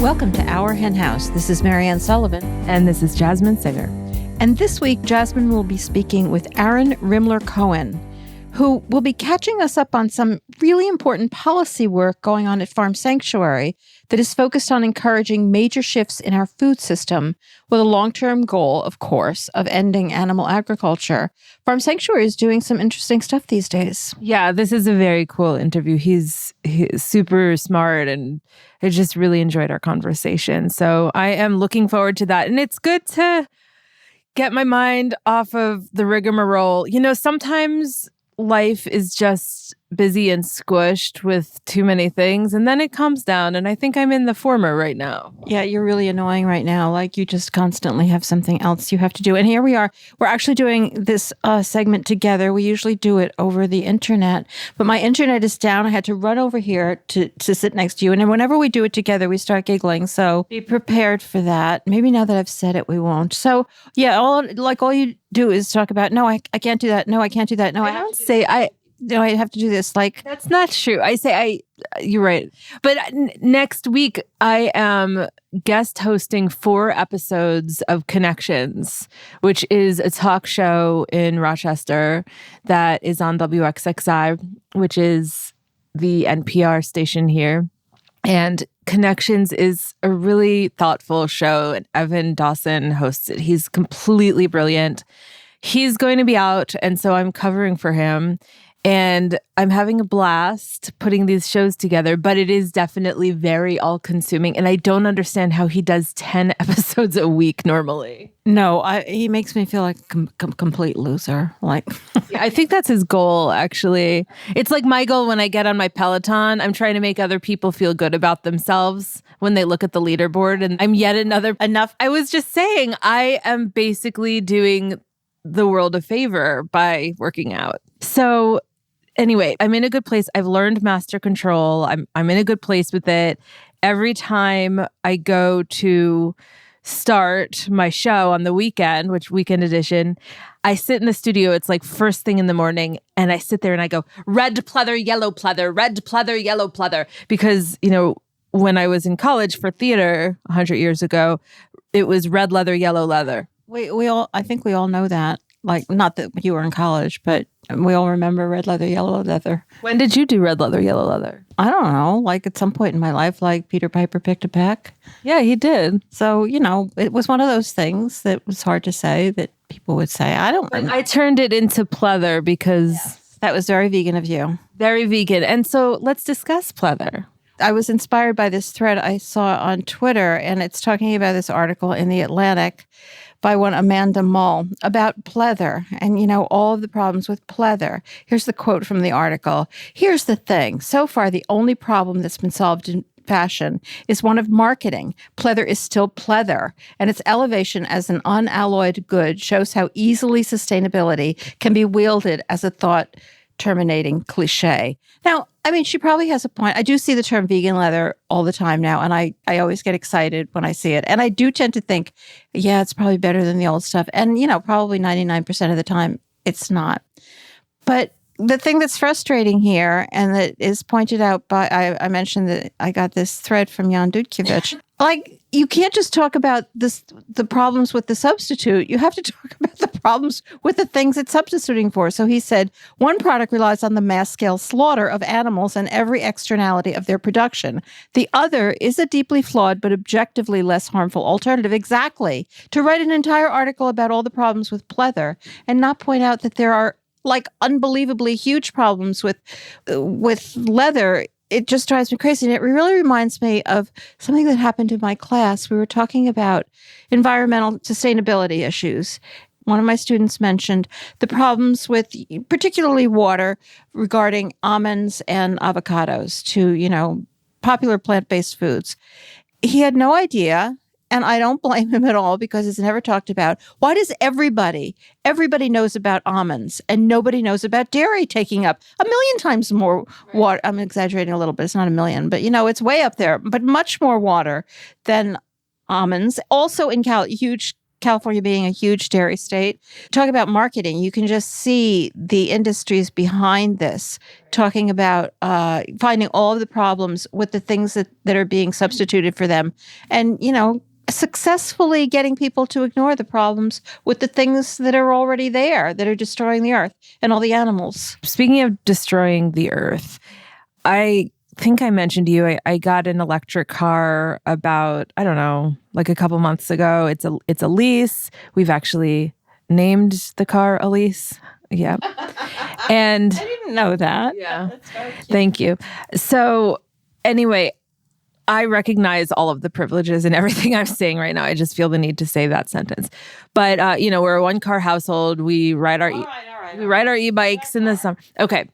Welcome to Our Hen House. This is Marianne Sullivan. And this is Jasmine Singer. And this week, Jasmine will be speaking with Aaron Rimmler-Cohen, who will be catching us up on some really important policy work going on at Farm Sanctuary that is focused on encouraging major shifts in our food system with a long-term goal, of course, of ending animal agriculture. Farm Sanctuary is doing some interesting stuff these days. Yeah, this is a very cool interview. He's super smart, and I just really enjoyed our conversation. So I am looking forward to that. And it's good to get my mind off of the rigmarole. You know, sometimes life is just busy and squished with too many things, and then it calms down, and I think I'm in the former right now. Yeah, you're really annoying right now. Like, you just constantly have something else you have to do. And here we are. We're actually doing this segment together. We usually do it over the internet, but my internet is down. I had to run over here to sit next to you. And then whenever we do it together, we start giggling. So be prepared for that. Maybe now that I've said it, we won't. So yeah, all you do is talk about, no, I can't do that. No, I can't do that. No, I have to do this. Like, that's not true. You're right. But next week, I am guest hosting 4 episodes of Connections, which is a talk show in Rochester that is on WXXI, which is the NPR station here. And Connections is a really thoughtful show, and Evan Dawson hosts it. He's completely brilliant. He's going to be out, and so I'm covering for him. And I'm having a blast putting these shows together, but it is definitely very all-consuming. And I don't understand how he does 10 episodes a week normally. No, he makes me feel like a complete loser. Like, yeah, I think that's his goal, actually. It's like my goal when I get on my Peloton. I'm trying to make other people feel good about themselves when they look at the leaderboard. And I'm yet enough. I was just saying, I am basically doing the world a favor by working out. So anyway, I'm in a good place. I've learned master control. I'm in a good place with it. Every time I go to start my show on the weekend, which weekend edition, I sit in the studio. It's like first thing in the morning, and I sit there and I go, red pleather, yellow pleather, red pleather, yellow pleather. Because, you know, when I was in college for theater 100 years ago, it was red leather, yellow leather. I think we all know that. Like, not that you were in college, but we all remember red leather, yellow leather. When did you do red leather, yellow leather? I don't know. Like, at some point in my life, like Peter Piper picked a peck. Yeah, he did. So, you know, it was one of those things that was hard to say that people would say. I turned it into pleather because... Yes, that was very vegan of you. Very vegan. And so let's discuss pleather. I was inspired by this thread I saw on Twitter, and it's talking about this article in The Atlantic by one Amanda Mull about pleather and, you know, all of the problems with pleather. Here's the quote from the article. "Here's the thing. So far, the only problem that's been solved in fashion is one of marketing. Pleather is still pleather, and its elevation as an unalloyed good shows how easily sustainability can be wielded as a thought-terminating cliche." Now, I mean, she probably has a point. I do see the term vegan leather all the time now, and I always get excited when I see it. And I do tend to think, yeah, it's probably better than the old stuff. And, you know, probably 99% of the time, it's not. But the thing that's frustrating here, and that is pointed out by, I mentioned that I got this thread from Jan Dudkiewicz. Like, you can't just talk about the problems with the substitute. You have to talk about the problems with the things it's substituting for. So he said, one product relies on the mass-scale slaughter of animals and every externality of their production. The other is a deeply flawed but objectively less harmful alternative. Exactly. To write an entire article about all the problems with pleather and not point out that there are like unbelievably huge problems with leather, it just drives me crazy. And it really reminds me of something that happened in my class. We were talking about environmental sustainability issues. One of my students mentioned the problems with particularly water regarding almonds and avocados, to, you know, popular plant-based foods. He had no idea. And I don't blame him at all because it's never talked about. Why does everybody knows about almonds and nobody knows about dairy taking up 1,000,000 times more water? I'm exaggerating a little bit. It's not 1,000,000, but, you know, it's way up there, but much more water than almonds. Also in huge California being a huge dairy state. Talk about marketing. You can just see the industries behind this, talking about finding all of the problems with the things that are being substituted for them. And, successfully getting people to ignore the problems with the things that are already there, that are destroying the earth and all the animals. Speaking of destroying the earth, I think I mentioned to you, I got an electric car about, I don't know, like a couple months ago. It's a lease. We've actually named the car Elise. Yeah. And I didn't know that. Yeah. Thank you. So anyway, I recognize all of the privileges and everything I'm saying right now. I just feel the need to say that sentence. But we're a one-car household. We ride our e-bikes in the summer. Okay.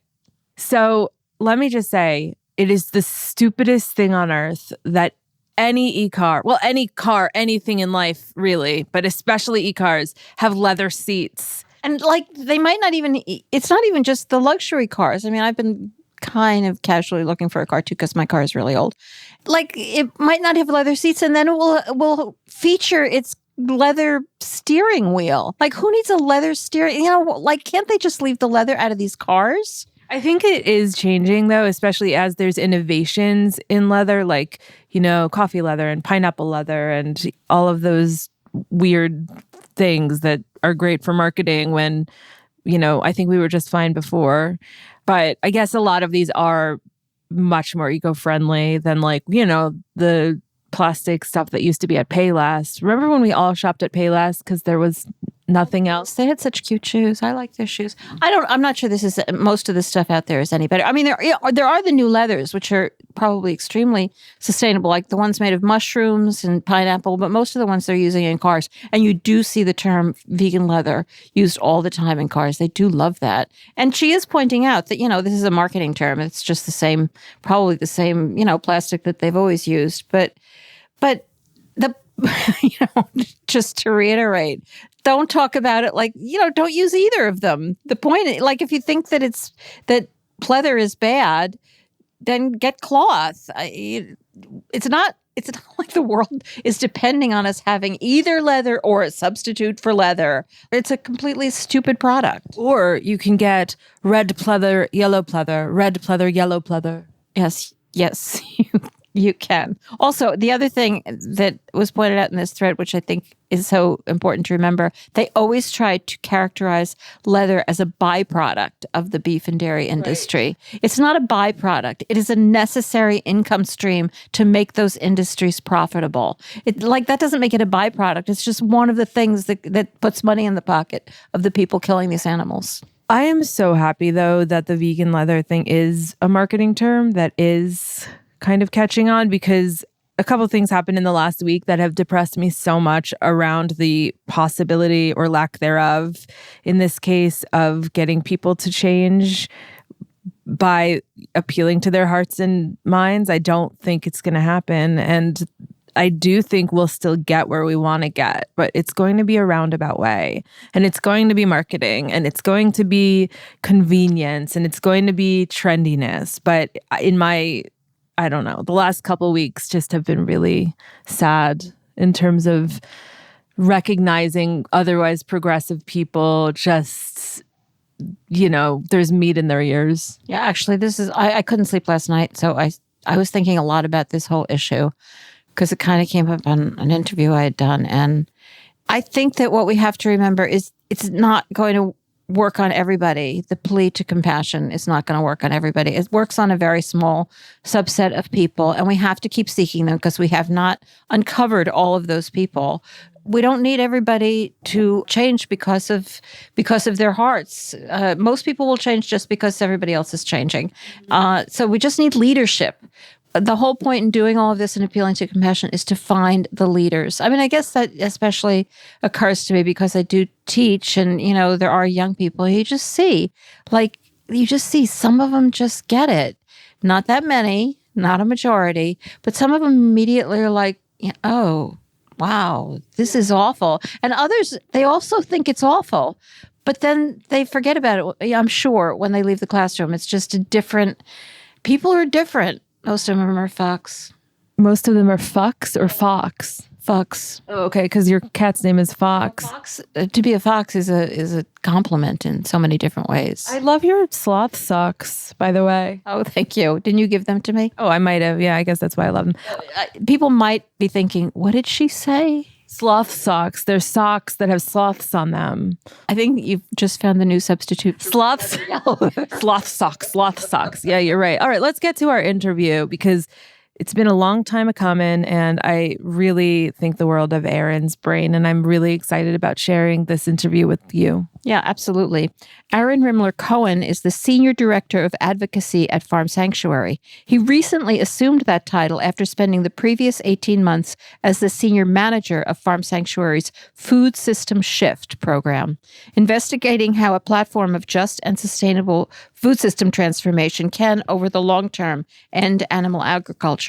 So let me just say, it is the stupidest thing on earth that any e-car, well, any car, anything in life really, but especially e-cars, have leather seats. And they might not even, it's not even just the luxury cars. I mean, I've been kind of casually looking for a car too, because my car is really old. It might not have leather seats, and then it will feature its leather steering wheel. Who needs a leather steering? Can't they just leave the leather out of these cars? I think it is changing, though, especially as there's innovations in leather, coffee leather and pineapple leather and all of those weird things that are great for marketing when, I think we were just fine before. But I guess a lot of these are much more eco-friendly than the plastic stuff that used to be at Paylast. Remember when we all shopped at Paylast because there was nothing else? They had such cute shoes. I like their shoes. I'm not sure most of the stuff out there is any better. I mean, there are the new leathers, which are probably extremely sustainable, like the ones made of mushrooms and pineapple, but most of the ones they're using in cars. And you do see the term vegan leather used all the time in cars. They do love that. And she is pointing out that, this is a marketing term. It's just probably the same, plastic that they've always used. But the, just to reiterate, don't talk about it don't use either of them. The point, if you think that that pleather is bad, then get cloth. It's not like the world is depending on us having either leather or a substitute for leather. It's a completely stupid product. Or you can get red pleather, yellow pleather, red pleather, yellow pleather. Yes, you can. Also, the other thing that was pointed out in this thread, which I think is so important to remember, they always try to characterize leather as a byproduct of the beef and dairy industry. Right. It's not a byproduct. It is a necessary income stream to make those industries profitable. That doesn't make it a byproduct. It's just one of the things that puts money in the pocket of the people killing these animals. I am so happy, though, that the vegan leather thing is a marketing term that is kind of catching on, because a couple of things happened in the last week that have depressed me so much around the possibility or lack thereof, in this case, of getting people to change by appealing to their hearts and minds. I don't think it's going to happen. And I do think we'll still get where we want to get, but it's going to be a roundabout way, and it's going to be marketing, and it's going to be convenience, and it's going to be trendiness. But I don't know, the last couple of weeks just have been really sad in terms of recognizing otherwise progressive people just, there's meat in their ears. Yeah, actually, I couldn't sleep last night, so I was thinking a lot about this whole issue because it kind of came up on an interview I had done. And I think that what we have to remember is it's not going to work on everybody. The plea to compassion is not going to work on everybody. It works on a very small subset of people, and we have to keep seeking them because we have not uncovered all of those people. We don't need everybody to change because of their hearts. Most people will change just because everybody else is changing. So we just need leadership. The whole point in doing all of this and appealing to compassion is to find the leaders. I mean, I guess that especially occurs to me because I do teach, and, there are young people. You just see some of them just get it. Not that many, not a majority, but some of them immediately are like, oh, wow, this is awful. And others, they also think it's awful, but then they forget about it. I'm sure when they leave the classroom, it's just people are different. Most of them are fucks. Most of them are fucks or fox? Fox. Oh, okay, because your cat's name is Fox. Fox. To be a fox is a compliment in so many different ways. I love your sloth socks, by the way. Oh, thank you. Didn't you give them to me? Oh, I might have. Yeah, I guess that's why I love them. People might be thinking, what did she say? Sloth socks. They're socks that have sloths on them. I think you've just found the new substitute. Sloths? Sloth socks. Sloth socks. Yeah, you're right. All right, let's get to our interview because it's been a long time coming, and I really think the world of Erin's brain, and I'm really excited about sharing this interview with you. Yeah, absolutely. Aaron Rimmler-Cohen is the Senior Director of Advocacy at Farm Sanctuary. He recently assumed that title after spending the previous 18 months as the Senior Manager of Farm Sanctuary's Food System Shift program, investigating how a platform of just and sustainable food system transformation can, over the long term, end animal agriculture.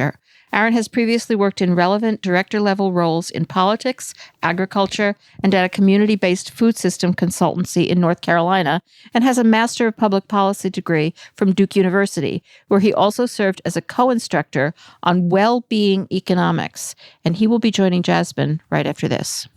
Aaron has previously worked in relevant director-level roles in politics, agriculture, and at a community-based food system consultancy in North Carolina, and has a Master of Public Policy degree from Duke University, where he also served as a co-instructor on well-being economics. And he will be joining Jasmine right after this.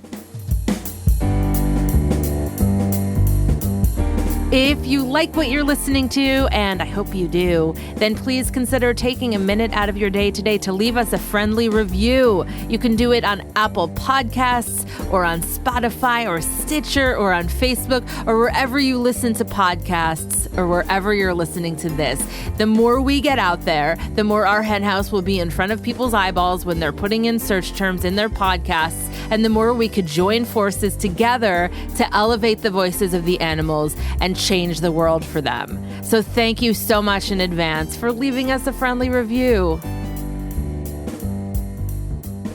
If you like what you're listening to, and I hope you do, then please consider taking a minute out of your day today to leave us a friendly review. You can do it on Apple Podcasts or on Spotify or Stitcher or on Facebook or wherever you listen to podcasts or wherever you're listening to this. The more we get out there, the more our henhouse will be in front of people's eyeballs when they're putting in search terms in their podcasts, and the more we could join forces together to elevate the voices of the animals and change the world for them. So thank you so much in advance for leaving us a friendly review.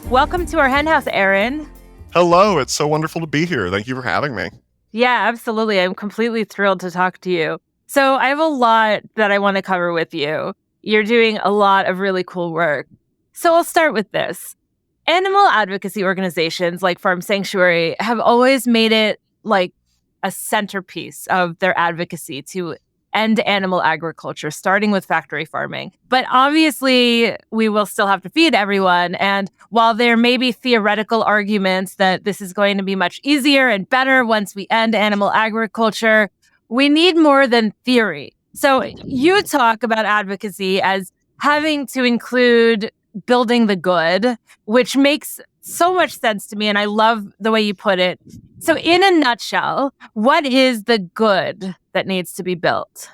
Welcome to our henhouse, Erin. Hello, it's so wonderful to be here. Thank you for having me. Yeah, absolutely. I'm completely thrilled to talk to you. So I have a lot that I want to cover with you. You're doing a lot of really cool work. So I'll start with this. Animal advocacy organizations like Farm Sanctuary have always made it like a centerpiece of their advocacy to end animal agriculture, starting with factory farming. But obviously, we will still have to feed everyone. And while there may be theoretical arguments that this is going to be much easier and better once we end animal agriculture, we need more than theory. So you talk about advocacy as having to include building the good, which makes so much sense to me. And I love the way you put it. So in a nutshell, what is the good that needs to be built?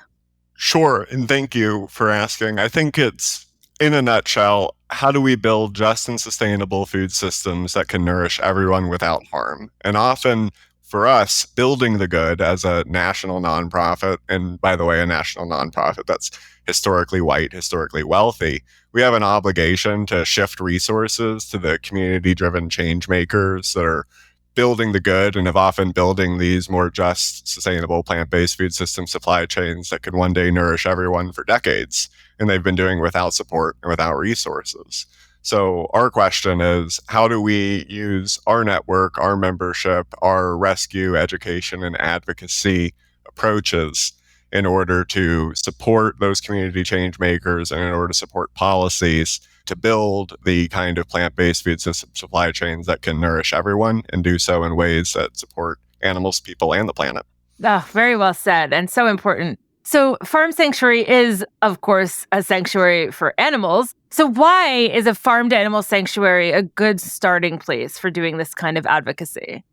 Sure, and thank you for asking. I think it's, in a nutshell, how do we build just and sustainable food systems that can nourish everyone without harm? And often, for us, building the good as a national nonprofit, and by the way, a national nonprofit that's historically white, historically wealthy, we have an obligation to shift resources to the community-driven change makers that are building the good and have often building these more just, sustainable, plant-based food system supply chains that could one day nourish everyone for decades. And they've been doing without support and without resources. So our question is, how do we use our network, our membership, our rescue, education, and advocacy approaches in order to support those community change makers and in order to support policies to build the kind of plant-based food system supply chains that can nourish everyone and do so in ways that support animals, people, and the planet. Oh, very well said, and so important. So Farm Sanctuary is, of course, a sanctuary for animals. So why is a farmed animal sanctuary a good starting place for doing this kind of advocacy?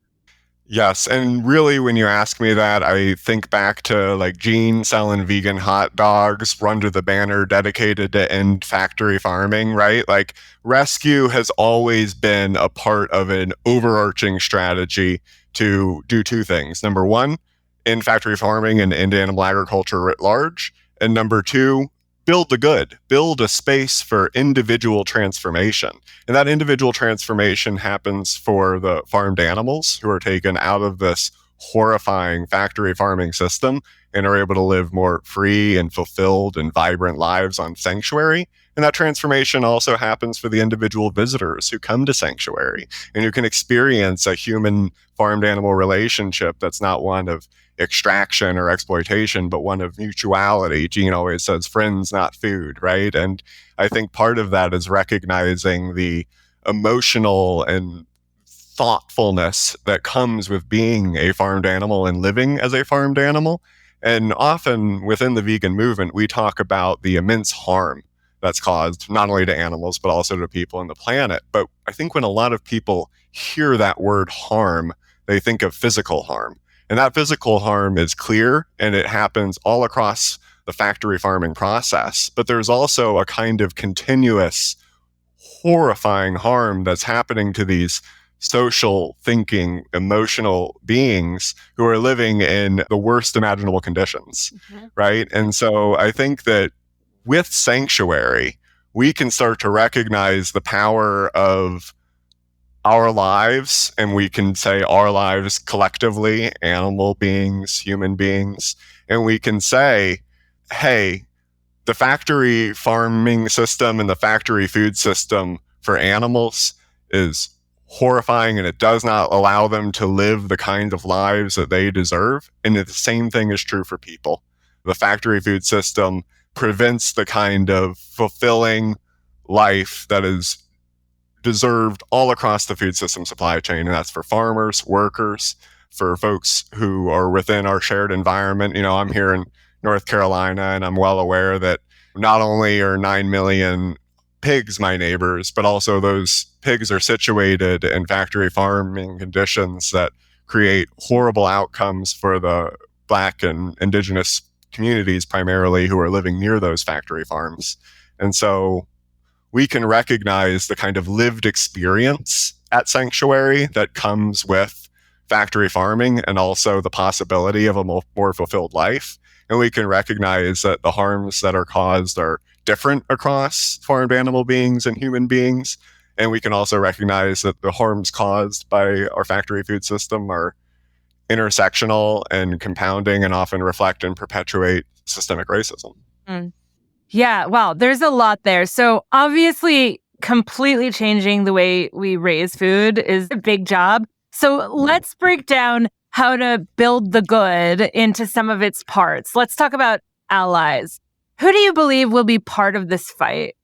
Yes, and really when you ask me that, I think back to like Gene selling vegan hot dogs under the banner dedicated to end factory farming, right? Like rescue has always been a part of an overarching strategy to do two things. Number one, end factory farming and end animal agriculture writ large. And number two, build the good, build a space for individual transformation. And that individual transformation happens for the farmed animals who are taken out of this horrifying factory farming system and are able to live more free and fulfilled and vibrant lives on Sanctuary. And that transformation also happens for the individual visitors who come to Sanctuary and who can experience a human farmed animal relationship that's not one of extraction or exploitation, but one of mutuality. Gene always says friends, not food, right? And I think part of that is recognizing the emotional and thoughtfulness that comes with being a farmed animal and living as a farmed animal. And often within the vegan movement, we talk about the immense harm that's caused not only to animals, but also to people and the planet. But I think when a lot of people hear that word harm, they think of physical harm. And that physical harm is clear, and it happens all across the factory farming process. But there's also a kind of continuous, horrifying harm that's happening to these social, thinking, emotional beings who are living in the worst imaginable conditions, right? And so I think that with sanctuary, we can start to recognize the power of our lives, and we can say our lives collectively, animal beings, human beings, and we can say, hey, the factory farming system and the factory food system for animals is horrifying, and it does not allow them to live the kind of lives that they deserve. And the same thing is true for people. The factory food system prevents the kind of fulfilling life that is deserved all across the food system supply chain. And that's for farmers, workers, for folks who are within our shared environment. You know, I'm here in North Carolina, and I'm well aware that not only are 9 million pigs my neighbors, but also those pigs are situated in factory farming conditions that create horrible outcomes for the Black and Indigenous communities primarily who are living near those factory farms. And so we can recognize the kind of lived experience at sanctuary that comes with factory farming and also the possibility of a more fulfilled life. And we can recognize that the harms that are caused are different across farmed animal beings and human beings. And we can also recognize that the harms caused by our factory food system are intersectional and compounding and often reflect and perpetuate systemic racism. Yeah, wow, there's a lot there. So obviously, completely changing the way we raise food is a big job. So let's break down how to build the good into some of its parts. Let's talk about allies. Who do you believe will be part of this fight?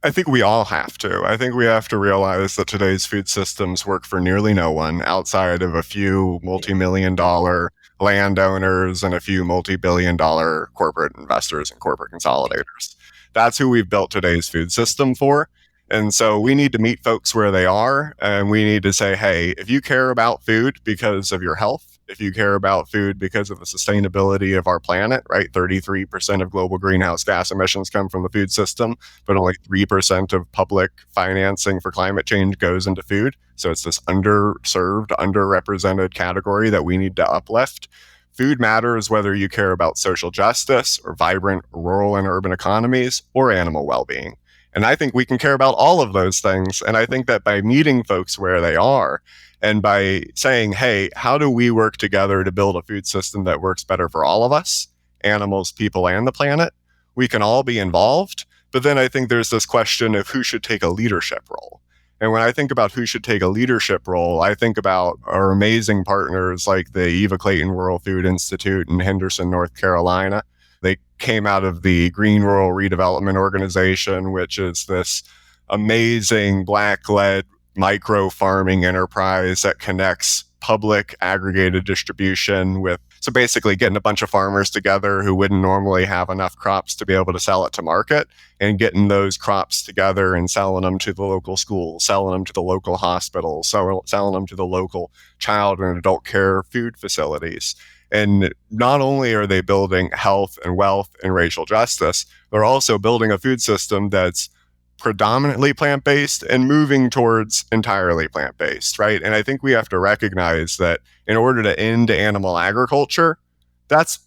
I think we all have to. I think we have to realize that today's food systems work for nearly no one outside of a few multi-million-dollar landowners and a few multi-billion-dollar corporate investors and corporate consolidators. That's who we've built today's food system for. And so we need to meet folks where they are, and we need to say, hey, if you care about food because of your health, if you care about food because of the sustainability of our planet, right? 33% of global greenhouse gas emissions come from the food system, but only 3% of public financing for climate change goes into food. So it's this underserved, underrepresented category that we need to uplift. Food matters whether you care about social justice or vibrant rural and urban economies or animal well-being. And I think we can care about all of those things. And I think that by meeting folks where they are and by saying, hey, how do we work together to build a food system that works better for all of us, animals, people, and the planet, we can all be involved. But then I think there's this question of who should take a leadership role. And when I think about who should take a leadership role, I think about our amazing partners like the Eva Clayton Rural Food Institute in Henderson, North Carolina. They came out of the Green Rural Redevelopment Organization, which is this amazing Black-led micro farming enterprise that connects public aggregated distribution with, so basically getting a bunch of farmers together who wouldn't normally have enough crops to be able to sell it to market, and getting those crops together and selling them to the local schools, selling them to the local hospitals, selling them to the local child and adult care food facilities. And not only are they building health and wealth and racial justice, they're also building a food system that's predominantly plant-based and moving towards entirely plant-based, right? And I think we have to recognize that in order to end animal agriculture, that's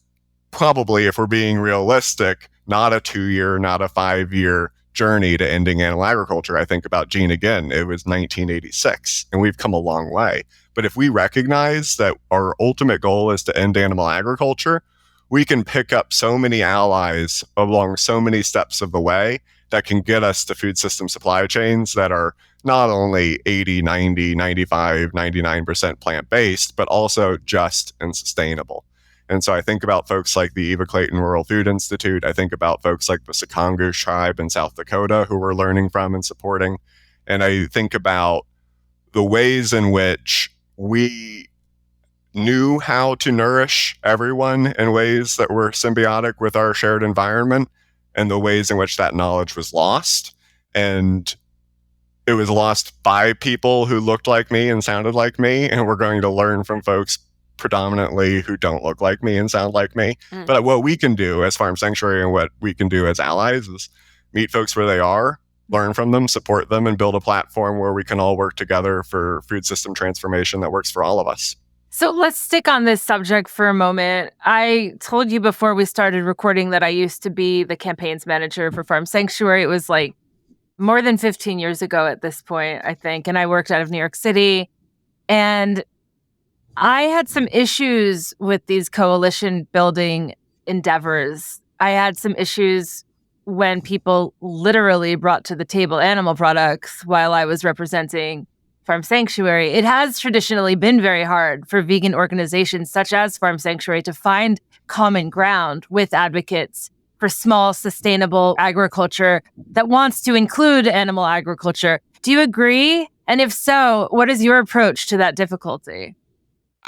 probably, if we're being realistic, not a 2-year, not a 5-year journey to ending animal agriculture. I think about Gene again, it was 1986, and we've come a long way. But if we recognize that our ultimate goal is to end animal agriculture, we can pick up so many allies along so many steps of the way that can get us to food system supply chains that are not only 80, 90, 95, 99% plant-based, but also just and sustainable. And so I think about folks like the Eva Clayton Rural Food Institute. I think about folks like the Sakongush tribe in South Dakota who we're learning from and supporting. And I think about the ways in which we knew how to nourish everyone in ways that were symbiotic with our shared environment, and the ways in which that knowledge was lost. And it was lost by people who looked like me and sounded like me, and we're going to learn from folks predominantly who don't look like me and sound like me. But what we can do as Farm Sanctuary and what we can do as allies is meet folks where they are, learn from them, support them, and build a platform where we can all work together for food system transformation that works for all of us. So let's stick on this subject for a moment. I told you before we started recording that I used to be the campaigns manager for Farm Sanctuary. It was like more than 15 years ago at this point, I think. And I worked out of New York City. And I had some issues with these coalition building endeavors. I had some issues when people literally brought to the table animal products while I was representing Farm Sanctuary. It has traditionally been very hard for vegan organizations such as Farm Sanctuary to find common ground with advocates for small, sustainable agriculture that wants to include animal agriculture. Do you agree? And if so, what is your approach to that difficulty?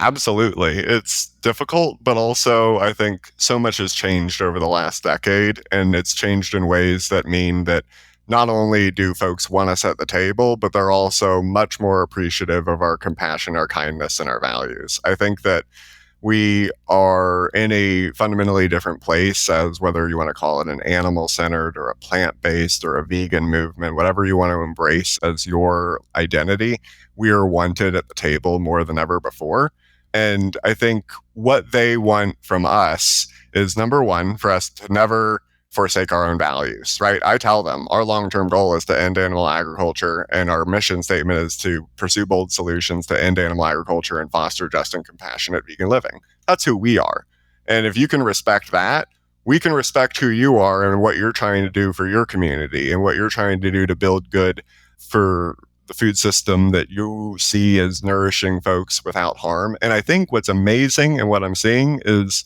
Absolutely. It's difficult, but also I think so much has changed over the last decade, and it's changed in ways that mean that not only do folks want us at the table, but they're also much more appreciative of our compassion, our kindness, and our values. I think that we are in a fundamentally different place, as whether you want to call it an animal-centered or a plant-based or a vegan movement, whatever you want to embrace as your identity, we are wanted at the table more than ever before. And I think what they want from us is, number one, for us to never forsake our own values, right? I tell them our long-term goal is to end animal agriculture, and our mission statement is to pursue bold solutions to end animal agriculture and foster just and compassionate vegan living. That's who we are. And if you can respect that, we can respect who you are and what you're trying to do for your community and what you're trying to do to build good for the food system that you see as nourishing folks without harm. And I think what's amazing and what I'm seeing is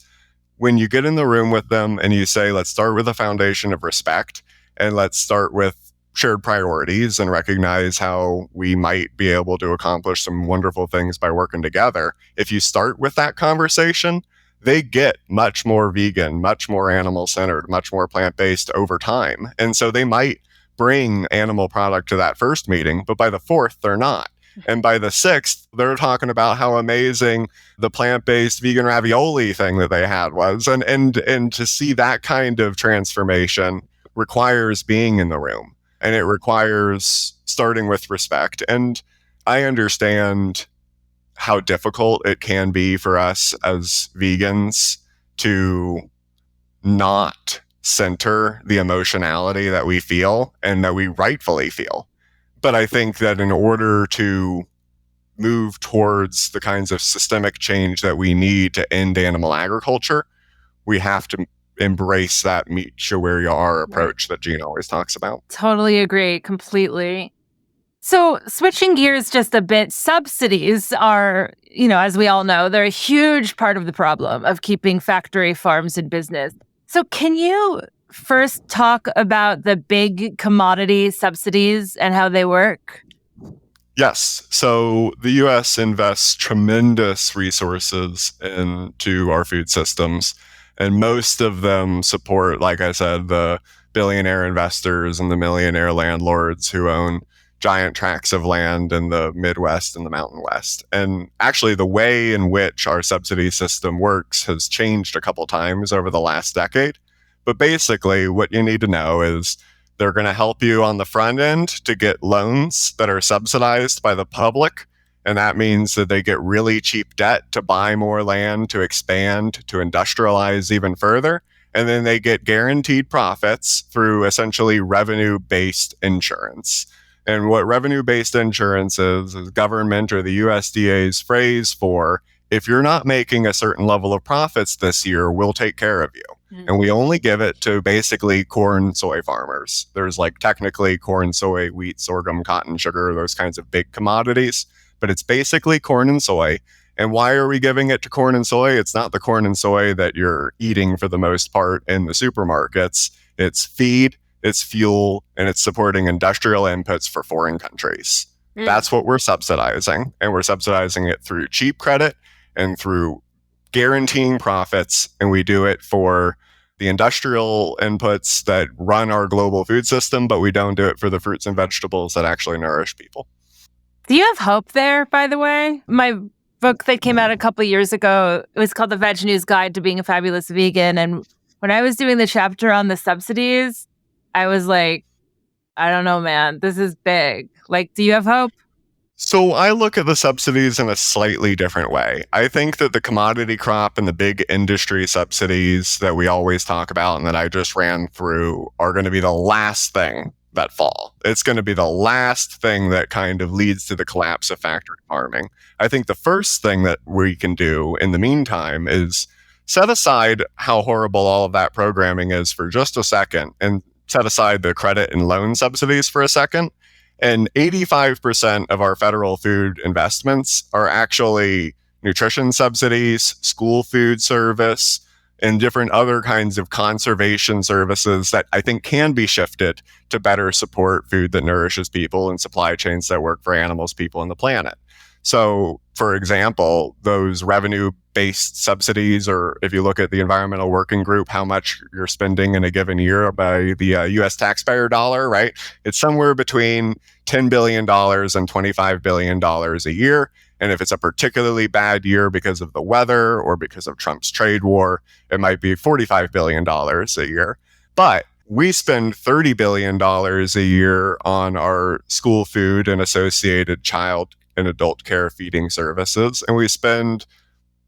when you get in the room with them and you say, let's start with a foundation of respect and let's start with shared priorities and recognize how we might be able to accomplish some wonderful things by working together. If you start with that conversation, they get much more vegan, much more animal-centered, much more plant-based over time. And so they might bring animal product to that first meeting, but by the fourth, they're not. And by the sixth, they're talking about how amazing the plant-based vegan ravioli thing that they had was. And to see that kind of transformation requires being in the room, and it requires starting with respect. And I understand how difficult it can be for us as vegans to not center the emotionality that we feel and that we rightfully feel. But I think that in order to move towards the kinds of systemic change that we need to end animal agriculture, we have to embrace that meet you where you are approach that Gene always talks about. Totally agree, completely. So switching gears just a bit, subsidies are, as we all know, they're a huge part of the problem of keeping factory farms in business. So can you first talk about the big commodity subsidies and how they work? Yes. So the U.S. invests tremendous resources into our food systems, and most of them support, like I said, the billionaire investors and the millionaire landlords who own giant tracts of land in the Midwest and the Mountain West. And actually, the way in which our subsidy system works has changed a couple times over the last decade. But basically, what you need to know is they're going to help you on the front end to get loans that are subsidized by the public. And that means that they get really cheap debt to buy more land, to expand, to industrialize even further. And then they get guaranteed profits through essentially revenue-based insurance. And what revenue-based insurance is government or the USDA's phrase for, if you're not making a certain level of profits this year, we'll take care of you. And we only give it to basically corn, soy farmers. There's technically corn, soy, wheat, sorghum, cotton, sugar, those kinds of big commodities, but it's basically corn and soy. And why are we giving it to corn and soy? It's not the corn and soy that you're eating for the most part in the supermarkets. It's feed, it's fuel, and it's supporting industrial inputs for foreign countries. That's what we're subsidizing. And we're subsidizing it through cheap credit and through guaranteeing profits. And we do it for the industrial inputs that run our global food system, but we don't do it for the fruits and vegetables that actually nourish people. Do you have hope there, by the way? My book that came out a couple of years ago, it was called The Veg News Guide to Being a Fabulous Vegan. And when I was doing the chapter on the subsidies, I was like, I don't know, man, this is big. Like, do you have hope? So I look at the subsidies in a slightly different way. I think that the commodity crop and the big industry subsidies that we always talk about and that I just ran through are going to be the last thing that fall. It's going to be the last thing that kind of leads to the collapse of factory farming. I think the first thing that we can do in the meantime is set aside how horrible all of that programming is for just a second and set aside the credit and loan subsidies for a second. And 85% of our federal food investments are actually nutrition subsidies, school food service, and different other kinds of conservation services that I think can be shifted to better support food that nourishes people and supply chains that work for animals, people, and the planet. So, for example, those revenue-based subsidies, or if you look at the Environmental Working Group, how much you're spending in a given year by the U.S. taxpayer dollar, right? It's somewhere between $10 billion and $25 billion a year. And if it's a particularly bad year because of the weather or because of Trump's trade war, it might be $45 billion a year. But we spend $30 billion a year on our school food and associated child and adult care feeding services. And we spend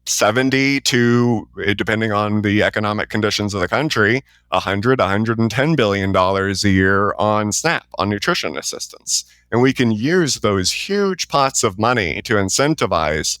70 to, depending on the economic conditions of the country, $110 billion a year on SNAP, on nutrition assistance. And we can use those huge pots of money to incentivize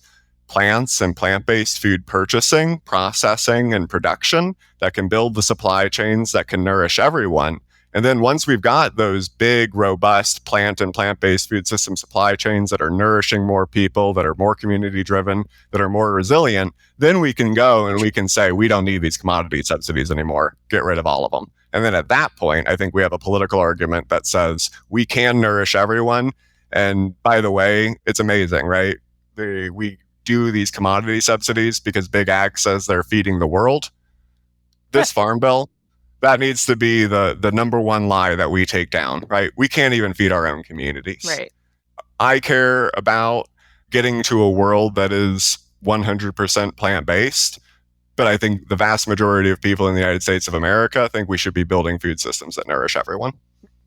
plants and plant-based food purchasing, processing, and production that can build the supply chains that can nourish everyone. And then once we've got those big, robust plant and plant-based food system supply chains that are nourishing more people, that are more community-driven, that are more resilient, then we can go and we can say, we don't need these commodity subsidies anymore. Get rid of all of them. And then at that point, I think we have a political argument that says we can nourish everyone. And by the way, it's amazing, right? We do these commodity subsidies because Big Ag says they're feeding the world. This farm bill, that needs to be the number one lie that we take down, right? We can't even feed our own communities. Right. I care about getting to a world that is 100% plant-based, but I think the vast majority of people in the United States of America think we should be building food systems that nourish everyone.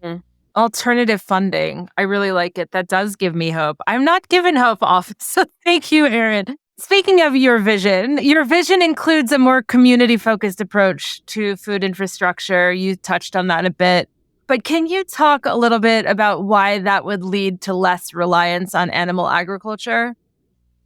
Mm-hmm. Alternative funding. I really like it. That does give me hope. I'm not given hope often, so thank you, Erin. Speaking of your vision includes a more community-focused approach to food infrastructure. You touched on that a bit. But can you talk a little bit about why that would lead to less reliance on animal agriculture?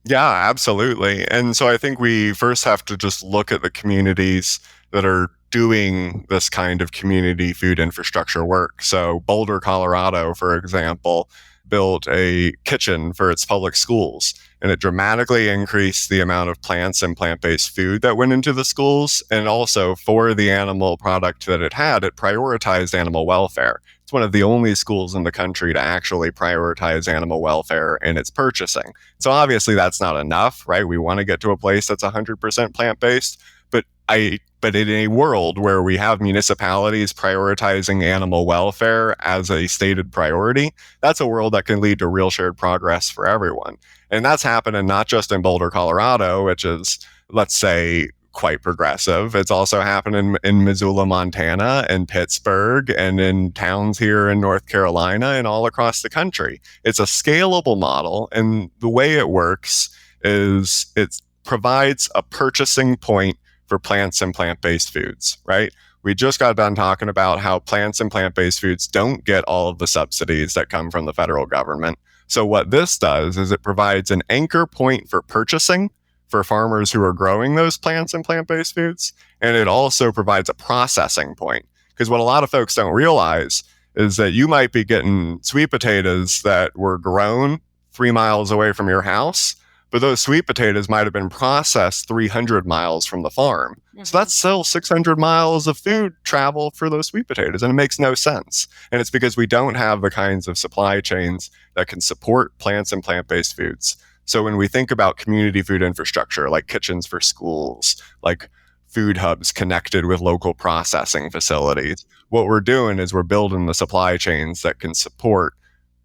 Yeah, absolutely. And so I think we first have to just look at the communities that are doing this kind of community food infrastructure work. So Boulder, Colorado, for example, built a kitchen for its public schools, and it dramatically increased the amount of plants and plant-based food that went into the schools. And also for the animal product that it had, it prioritized animal welfare. It's one of the only schools in the country to actually prioritize animal welfare in its purchasing. So obviously that's not enough, right? We want to get to a place that's 100% plant-based, but in a world where we have municipalities prioritizing animal welfare as a stated priority, that's a world that can lead to real shared progress for everyone. And that's happening not just in Boulder, Colorado, which is, let's say, quite progressive. It's also happening in Missoula, Montana, and Pittsburgh, and in towns here in North Carolina and all across the country. It's a scalable model, and the way it works is it provides a purchasing point for plants and plant-based foods, right? We just got done talking about how plants and plant-based foods don't get all of the subsidies that come from the federal government. So what this does is it provides an anchor point for purchasing for farmers who are growing those plants and plant-based foods. And it also provides a processing point. Because what a lot of folks don't realize is that you might be getting sweet potatoes that were grown 3 miles away from your house, but those sweet potatoes might have been processed 300 miles from the farm. So that's still 600 miles of food travel for those sweet potatoes, and it makes no sense. And it's because we don't have the kinds of supply chains that can support plants and plant-based foods. So when we think about community food infrastructure, like kitchens for schools, like food hubs connected with local processing facilities, what we're doing is we're building the supply chains that can support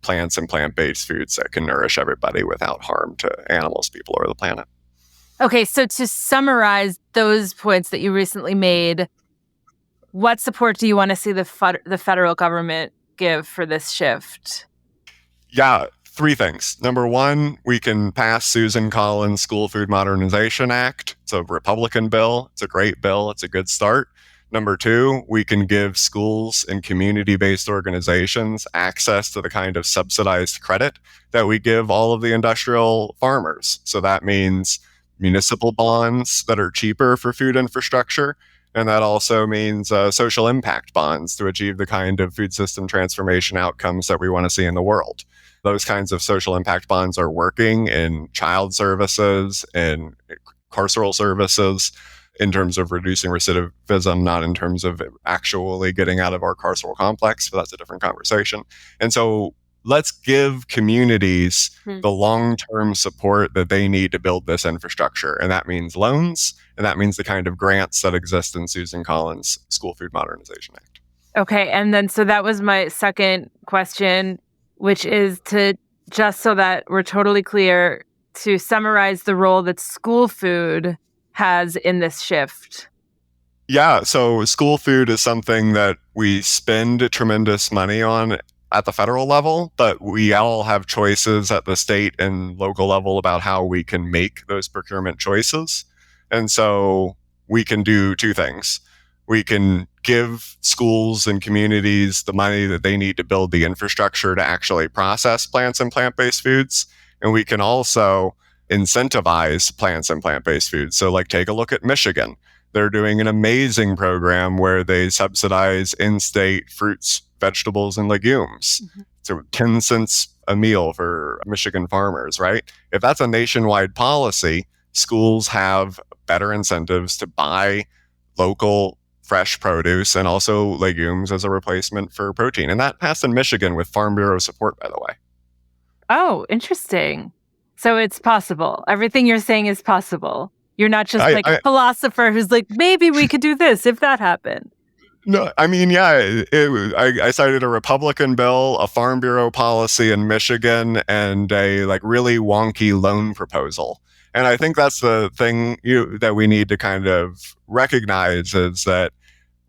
plants and plant-based foods that can nourish everybody without harm to animals, people, or the planet. Okay, so to summarize those points that you recently made, what support do you want to see the federal government give for this shift? Yeah, 3 things. Number 1, we can pass Susan Collins' School Food Modernization Act. It's a Republican bill. It's a great bill. It's a good start. Number 2, we can give schools and community-based organizations access to the kind of subsidized credit that we give all of the industrial farmers. So that means municipal bonds that are cheaper for food infrastructure. And that also means social impact bonds to achieve the kind of food system transformation outcomes that we want to see in the world. Those kinds of social impact bonds are working in child services, in carceral services, in terms of reducing recidivism, not in terms of actually getting out of our carceral complex, but that's a different conversation. And so let's give communities the long-term support that they need to build this infrastructure. And that means loans, and that means the kind of grants that exist in Susan Collins' School Food Modernization Act. Okay, and then so that was my second question, which is to, just so that we're totally clear, to summarize the role that school food has in this shift. Yeah, so school food is something that we spend tremendous money on at the federal level, but we all have choices at the state and local level about how we can make those procurement choices. And so we can do 2 things. We can give schools and communities the money that they need to build the infrastructure to actually process plants and plant-based foods. And we can also incentivize plants and plant-based foods. So like take a look at Michigan. They're doing an amazing program where they subsidize in-state fruits, vegetables, and legumes. So 10 cents a meal for Michigan farmers, right? If that's a nationwide policy, schools have better incentives to buy local fresh produce and also legumes as a replacement for protein. And that passed in Michigan with Farm Bureau support, by the way. Oh, interesting. So it's possible. Everything you're saying is possible. You're not just a philosopher who's like, maybe we could do this if that happened. No, I mean, yeah, I cited a Republican bill, a Farm Bureau policy in Michigan, and a really wonky loan proposal. And I think that's the thing that we need to kind of recognize is that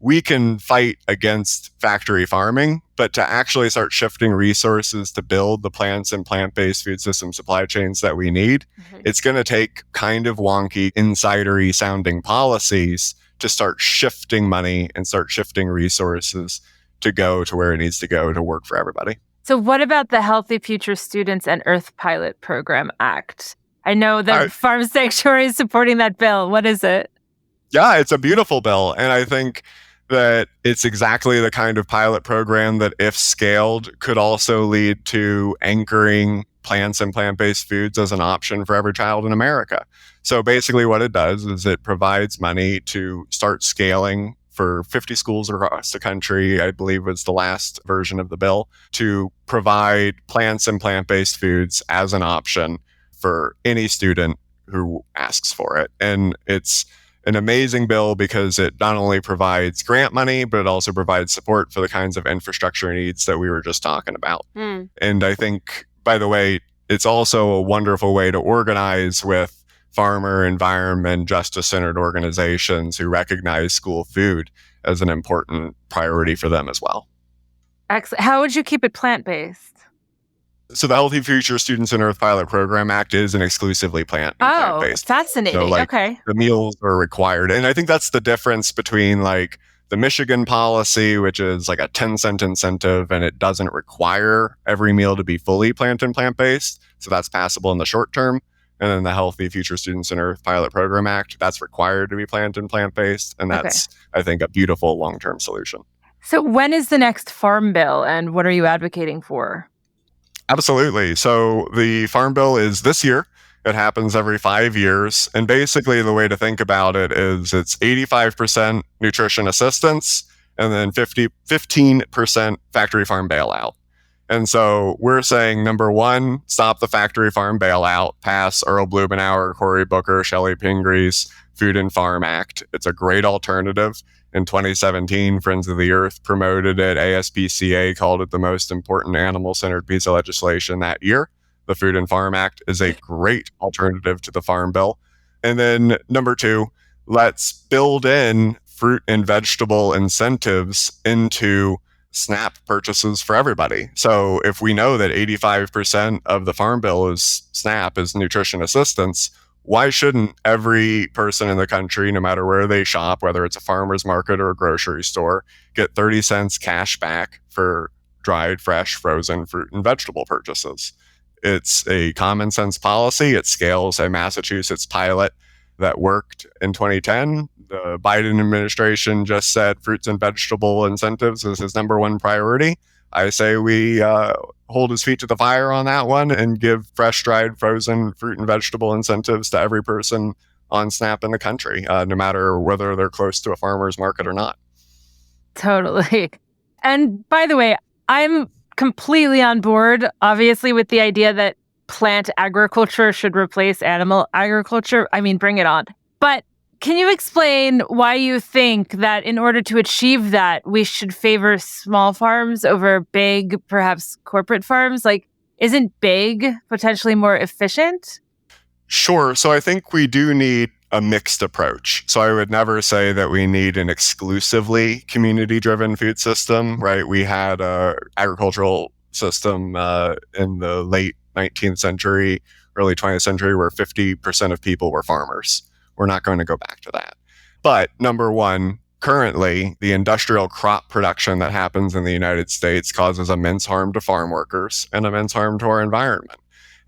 we can fight against factory farming, but to actually start shifting resources to build the plants and plant-based food system supply chains that we need, it's going to take kind of wonky, insidery sounding policies to start shifting money and start shifting resources to go to where it needs to go to work for everybody. So what about the Healthy Future Students and Earth Pilot Program Act? I know that Farm Sanctuary is supporting that bill. What is it? Yeah, it's a beautiful bill. And I think that it's exactly the kind of pilot program that, if scaled, could also lead to anchoring plants and plant-based foods as an option for every child in America. So basically what it does is it provides money to start scaling for 50 schools across the country, I believe was the last version of the bill, to provide plants and plant-based foods as an option for any student who asks for it. And it's an amazing bill because it not only provides grant money, but it also provides support for the kinds of infrastructure needs that we were just talking about. And I think, by the way, it's also a wonderful way to organize with farmer, environment, justice-centered organizations who recognize school food as an important priority for them as well. Excellent. How would you keep it plant-based? So the Healthy Future Students and Earth Pilot Program Act is an exclusively plant-based. Fascinating. So okay. The meals are required. And I think that's the difference between the Michigan policy, which is a 10-cent incentive, and it doesn't require every meal to be fully plant and plant-based. So that's passable in the short term. And then the Healthy Future Students and Earth Pilot Program Act, that's required to be plant and plant-based. And that's, I think, a beautiful long-term solution. So when is the next farm bill, and what are you advocating for? Absolutely. So the Farm Bill is this year. It happens every 5 years. And basically, the way to think about it is it's 85% nutrition assistance and then 15% factory farm bailout. And so we're saying, number one, stop the factory farm bailout, pass Earl Blumenauer, Cory Booker, Shelley Pingree's Food and Farm Act. It's a great alternative. In 2017, Friends of the Earth promoted it. ASPCA called it the most important animal-centered piece of legislation that year. The Food and Farm Act is a great alternative to the Farm Bill. And then number two, let's build in fruit and vegetable incentives into SNAP purchases for everybody. So if we know that 85% of the Farm Bill is SNAP, is nutrition assistance, why shouldn't every person in the country, no matter where they shop, whether it's a farmer's market or a grocery store, get 30 cents cash back for dried, fresh, frozen fruit and vegetable purchases? It's a common sense policy. It scales a Massachusetts pilot that worked in 2010. The Biden administration just said fruits and vegetable incentives is his number one priority. I say we hold his feet to the fire on that one and give fresh, dried, frozen fruit and vegetable incentives to every person on SNAP in the country, no matter whether they're close to a farmer's market or not. Totally. And by the way, I'm completely on board, obviously, with the idea that plant agriculture should replace animal agriculture. I mean, bring it on. But can you explain why you think that in order to achieve that, we should favor small farms over big, perhaps corporate farms? Like, isn't big potentially more efficient? Sure. So I think we do need a mixed approach. So I would never say that we need an exclusively community-driven food system, right? We had an agricultural system in the late 19th century, early 20th century, where 50% of people were farmers. We're not going to go back to that. But number one, currently, the industrial crop production that happens in the United States causes immense harm to farm workers and immense harm to our environment.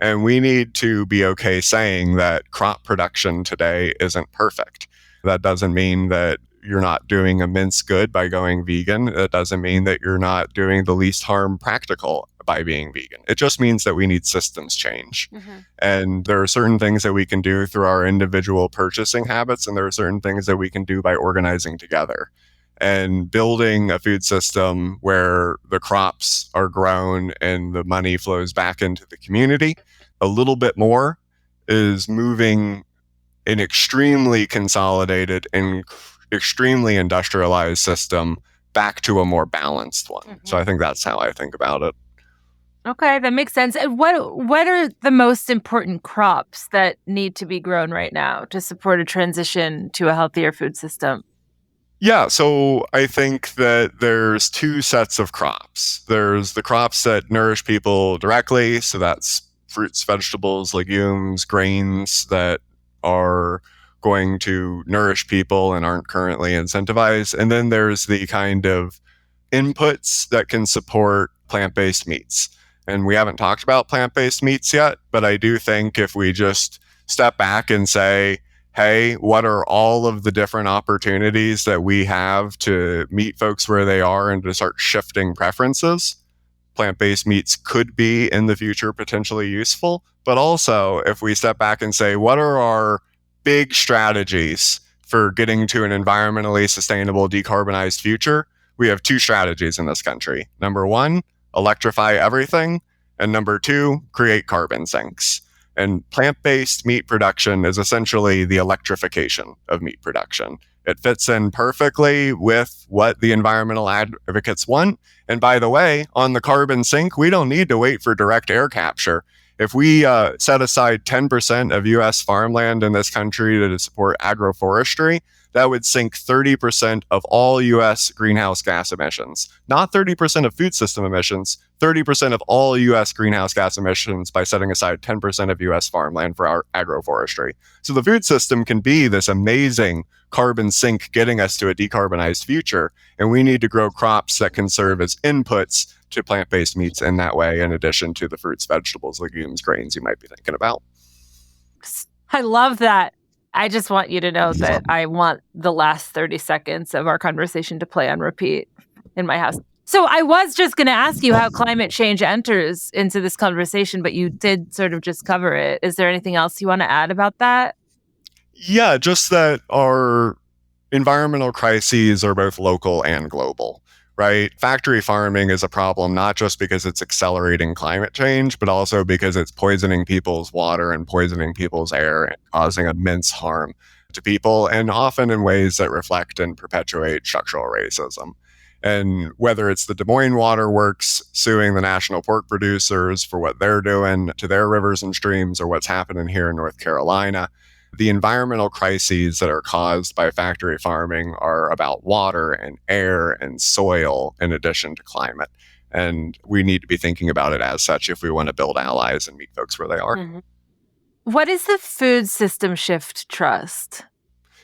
And we need to be okay saying that crop production today isn't perfect. That doesn't mean that you're not doing immense good by going vegan. That doesn't mean that you're not doing the least harm practical by being vegan. It just means that we need systems change. Mm-hmm. And there are certain things that we can do through our individual purchasing habits, and there are certain things that we can do by organizing together. And building a food system where the crops are grown and the money flows back into the community a little bit more is moving an extremely consolidated and extremely industrialized system back to a more balanced one. Mm-hmm. So I think that's how I think about it. Okay, that makes sense. What are the most important crops that need to be grown right now to support a transition to a healthier food system? Yeah, so I think that there's two sets of crops. There's the crops that nourish people directly, so that's fruits, vegetables, legumes, grains that are going to nourish people and aren't currently incentivized. And then there's the kind of inputs that can support plant-based meats. And we haven't talked about plant-based meats yet, but I do think if we just step back and say, hey, what are all of the different opportunities that we have to meet folks where they are and to start shifting preferences? Plant-based meats could be in the future potentially useful. But also, if we step back and say, what are our big strategies for getting to an environmentally sustainable, decarbonized future? We have two strategies in this country. Number one, electrify everything. And number two, create carbon sinks. And plant-based meat production is essentially the electrification of meat production. It fits in perfectly with what the environmental advocates want. And by the way, on the carbon sink, we don't need to wait for direct air capture. If we set aside 10% of U.S. farmland in this country to support agroforestry, that would sink 30% of all U.S. greenhouse gas emissions. Not 30% of food system emissions, 30% of all U.S. greenhouse gas emissions by setting aside 10% of U.S. farmland for our agroforestry. So the food system can be this amazing carbon sink getting us to a decarbonized future, and we need to grow crops that can serve as inputs to plant-based meats in that way, in addition to the fruits, vegetables, legumes, grains you might be thinking about. I love that. I just want you to know that I want the last 30 seconds of our conversation to play on repeat in my house. So I was just going to ask you how climate change enters into this conversation, but you did sort of just cover it. Is there anything else you want to add about that? Yeah, just that our environmental crises are both local and global, right? Factory farming is a problem not just because it's accelerating climate change, but also because it's poisoning people's water and poisoning people's air and causing immense harm to people, and often in ways that reflect and perpetuate structural racism. And whether it's the Des Moines Water Works suing the national pork producers for what they're doing to their rivers and streams, or what's happening here in North Carolina, the environmental crises that are caused by factory farming are about water and air and soil in addition to climate. And we need to be thinking about it as such if we want to build allies and meet folks where they are. Mm-hmm. What is the Food System Shift Trust?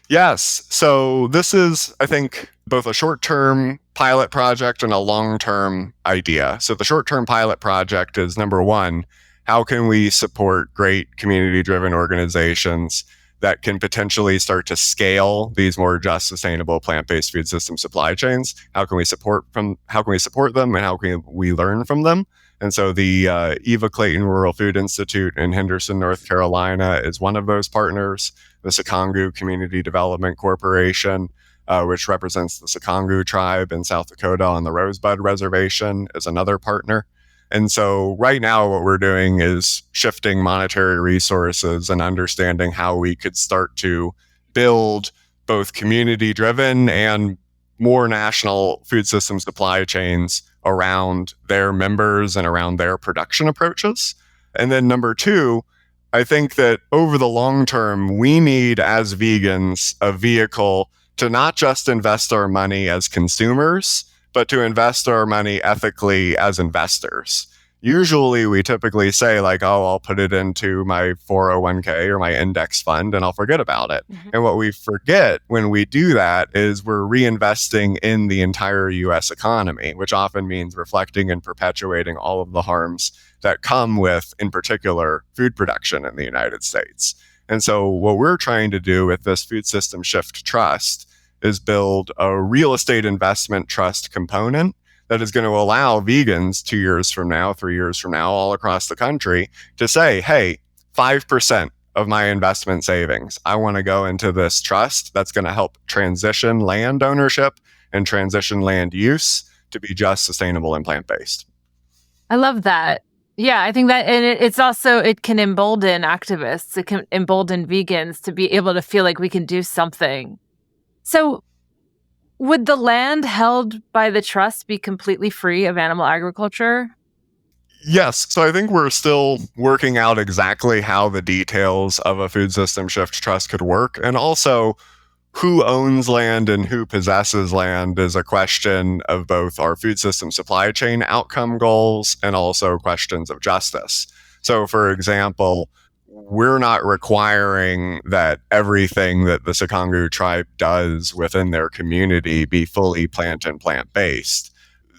Yes. So this is, I think, both a short-term pilot project and a long-term idea. So the short-term pilot project is, number one, how can we support great community-driven organizations that can potentially start to scale these more just, sustainable, plant-based food system supply chains? How can we support them, and how can we learn from them? And so the Eva Clayton Rural Food Institute in Henderson, North Carolina is one of those partners. The Sikongu Community Development Corporation, which represents the Sikongu tribe in South Dakota on the Rosebud Reservation, is another partner. And so right now what we're doing is shifting monetary resources and understanding how we could start to build both community-driven and more national food system supply chains around their members and around their production approaches. And then number two, I think that over the long term, we need, as vegans, a vehicle to not just invest our money as consumers, but to invest our money ethically as investors. Usually we typically say like, oh, I'll put it into my 401k or my index fund and I'll forget about it. Mm-hmm. And what we forget when we do that is we're reinvesting in the entire US economy, which often means reflecting and perpetuating all of the harms that come with, in particular, food production in the United States. And so what we're trying to do with this Food System Shift Trust is build a real estate investment trust component that is going to allow vegans 2 years from now, 3 years from now, all across the country to say, hey, 5% of my investment savings, I want to go into this trust that's going to help transition land ownership and transition land use to be just, sustainable, and plant-based. I love that. Yeah, I think that, and it's also, it can embolden activists, it can embolden vegans to be able to feel like we can do something. So would the land held by the trust be completely free of animal agriculture? Yes. So I think we're still working out exactly how the details of a food system shift trust could work. And also, who owns land and who possesses land is a question of both our food system supply chain outcome goals and also questions of justice. So, for example, we're not requiring that everything that the Sikongu tribe does within their community be fully plant-based.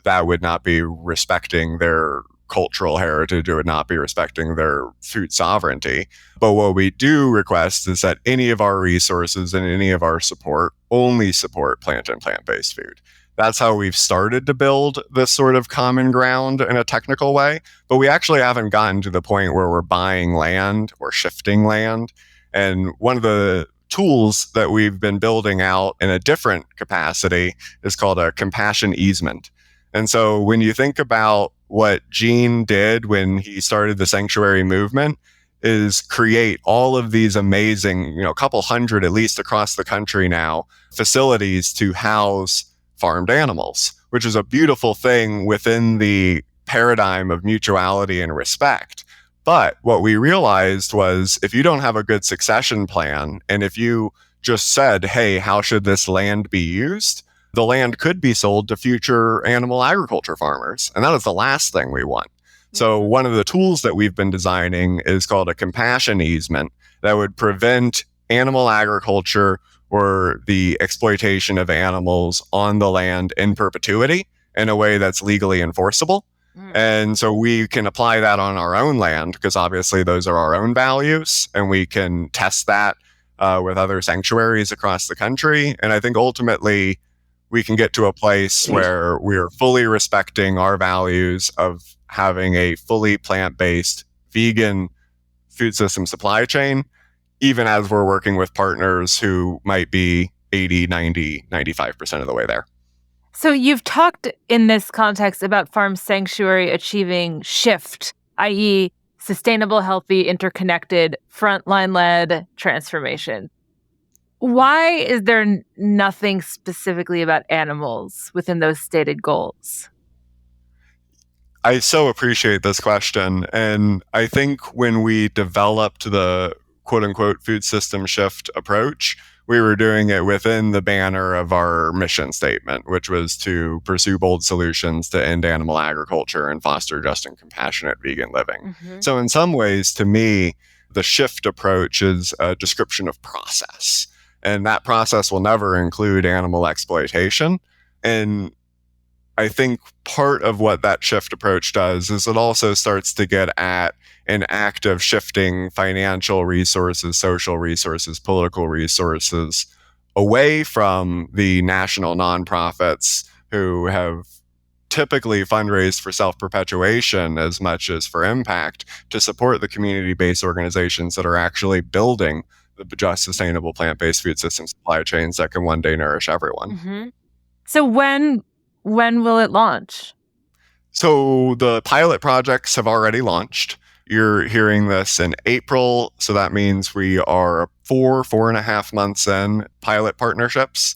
That would not be respecting their cultural heritage. It would not be respecting their food sovereignty. But what we do request is that any of our resources and any of our support only support plant-based food. That's how we've started to build this sort of common ground in a technical way. But we actually haven't gotten to the point where we're buying land or shifting land. And one of the tools that we've been building out in a different capacity is called a compassion easement. And so when you think about what Gene did when he started the sanctuary movement, is create all of these amazing, a couple hundred at least across the country now, facilities to house farmed animals, which is a beautiful thing within the paradigm of mutuality and respect. But what we realized was if you don't have a good succession plan, and if you just said, hey, how should this land be used? The land could be sold to future animal agriculture farmers. And that is the last thing we want. So one of the tools that we've been designing is called a compassion easement that would prevent animal agriculture or the exploitation of animals on the land in perpetuity in a way that's legally enforceable. And so we can apply that on our own land because obviously those are our own values, and we can test that with other sanctuaries across the country. And I think ultimately we can get to a place where we're fully respecting our values of having a fully plant-based vegan food system supply chain, even as we're working with partners who might be 80, 90, 95% of the way there. So you've talked in this context about Farm Sanctuary achieving shift, i.e., sustainable, healthy, interconnected, frontline-led transformation. Why is there nothing specifically about animals within those stated goals? I so appreciate this question. And I think when we developed the quote unquote food system shift approach, we were doing it within the banner of our mission statement, which was to pursue bold solutions to end animal agriculture and foster just and compassionate vegan living. Mm-hmm. So in some ways, to me, the shift approach is a description of process. And that process will never include animal exploitation. And I think part of what that shift approach does is it also starts to get at an act of shifting financial resources, social resources, political resources away from the national nonprofits who have typically fundraised for self-perpetuation as much as for impact to support the community-based organizations that are actually building the just, sustainable, plant-based food system supply chains that can one day nourish everyone. Mm-hmm. So when will it launch? So the pilot projects have already launched. You're hearing this in April, so that means we are 4.5 months in pilot partnerships.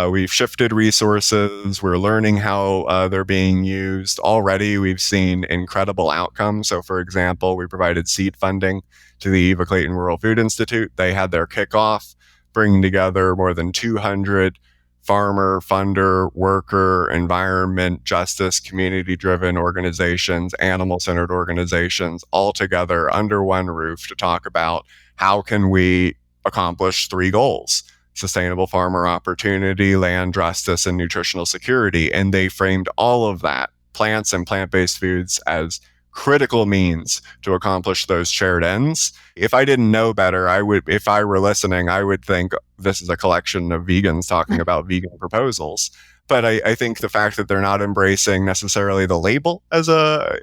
We've shifted resources. We're learning how they're being used. Already, we've seen incredible outcomes. So, for example, we provided seed funding to the Eva Clayton Rural Food Institute. They had their kickoff, bringing together more than 200 farmer, funder, worker, environment, justice, community-driven organizations, animal-centered organizations, all together under one roof to talk about how can we accomplish 3 goals: sustainable farmer opportunity, land justice, and nutritional security. And they framed all of that, plants and plant-based foods, as critical means to accomplish those shared ends. If I didn't know better, if I were listening, I would think this is a collection of vegans talking about vegan proposals. But I think the fact that they're not embracing necessarily the label as a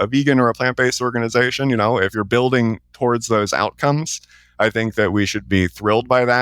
vegan or a plant-based organization, if you're building towards those outcomes, I think that we should be thrilled by that,